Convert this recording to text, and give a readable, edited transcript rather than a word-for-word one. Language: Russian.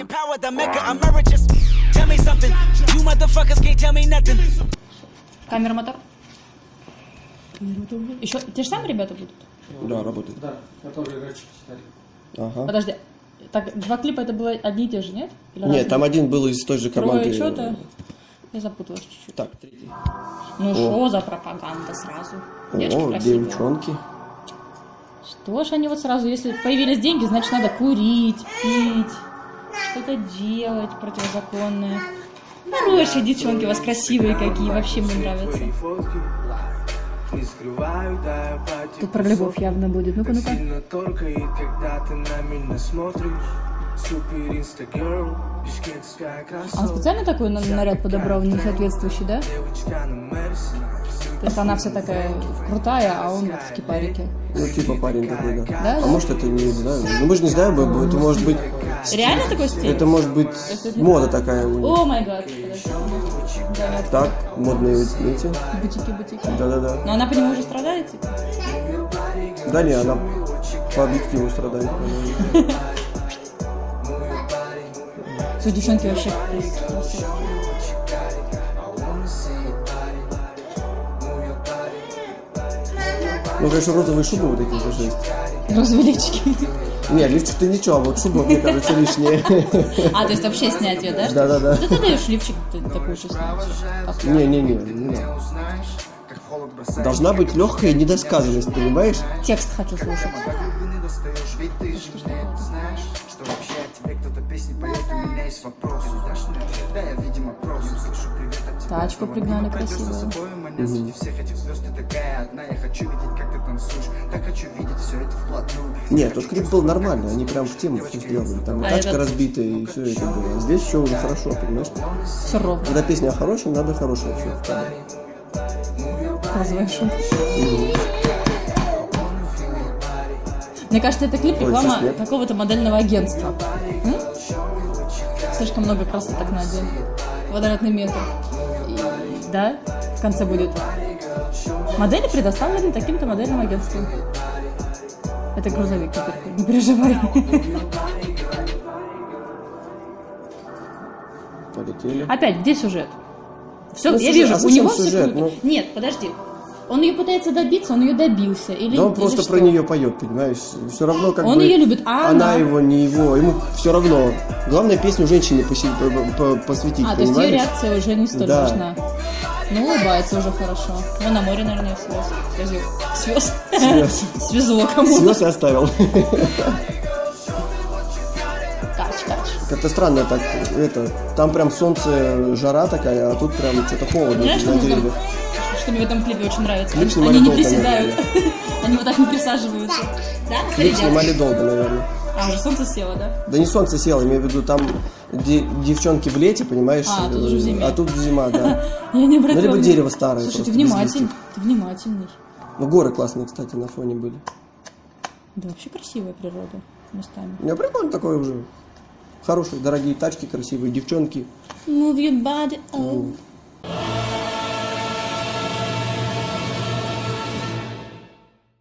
power, the mecca emeritus. Tell me something, you motherfuckers can't tell me nothing. Камера, мотор. Еще те же самые ребята будут? Да, работает. Да, которые раньше читали. Ага. Подожди, так, два клипа это было одни и те же, нет? Или Нет, разные? там один был из той же команды. Трое что-то? Я запуталась чуть-чуть. Так, третий. Ну что за пропаганда сразу? Девочки О, красивые. девчонки. Что ж они вот сразу, если появились деньги, значит надо курить, пить, что-то делать противозаконное. Хорошие девчонки у вас, красивые какие, вообще мне нравятся. Тут про любовь явно будет. Ну-ка, ну-ка. А он специально такой наряд подобрал, не соответствующий, да? То есть она вся такая крутая, а он вот в кипарике. Ну, типа парень такой, да. Да? А может это не знаю. Ну мы же не знаем, это может быть. Реально такой стиль? Это может быть мода такая у них. О май гад. Подожди. Да, нет. Так, модные эти. Бутики. Да. Но она по нему уже страдает, типа? Да не, она по объективу страдает. Все, девчонки вообще красивые. Ну, конечно, розовые шубы вот такие, это жесть. Розовые лифчики. Не, лифчик-то ничего, а вот шуба, мне кажется, лишняя. А, то есть вообще снять ее, да? Да. Да ты даешь лифчик такой же снять. Не надо. Должна быть легкая недосказанность, понимаешь? Текст хочу слушать. Тачку пригнали красивую. Нет, тот клип был нормальный, они прям в тему все сделали. Там и тачка разбитая, и все это было. А здесь все уже хорошо, понимаешь? Все ровно. Когда песня о хорошем, надо хорошее все в кадре. Розовая шубка. Мне кажется, это клип реклама какого-то модельного агентства. Слишком много красоток на один квадратный метр. И, да, в конце будет. Модели предоставлены таким-то модельным агентством. Это грузовик, не переживай. Полетели. Опять, где сюжет? Все, Ну, я сюжет, вижу, а у зачем него все сюжет? круто. Нет, подожди. Он ее пытается добиться, он ее добился. Или, Да он или просто что? про нее поет, понимаешь? Все равно как Он бы... ее любит, а она она? его, не его. Ему все равно. Главное песню женщине посвятить, А, то есть ее понимаешь? реакция уже не столь Да. важна. Ну, улыбается уже хорошо. Вон на море, наверное, свез. Свез. Свезло кому-то. Свез и оставил. Тач. Как-то странно так, там прям солнце, жара такая, а тут прям что-то холодно Знаешь, на что деревьях. что мне в этом клипе очень нравится? Клип Они снимали не долго, приседают. Они вот так не присаживаются. Да? Клип Следят. снимали долго, наверное. А, уже солнце село, да? Да не солнце село, имею в виду, там девчонки в лете, понимаешь? А, тут уже в зиме. А тут зима, да. Я не обратила Ну, либо внимания. дерево старое. Слушай, просто ты без внимательный. листьев. Ты внимательный. Ну, горы классные, кстати, на фоне были. Да, вообще красивая природа местами. У меня прикольно такое уже. Хорошие, дорогие тачки, красивые девчонки. Move your body, oh.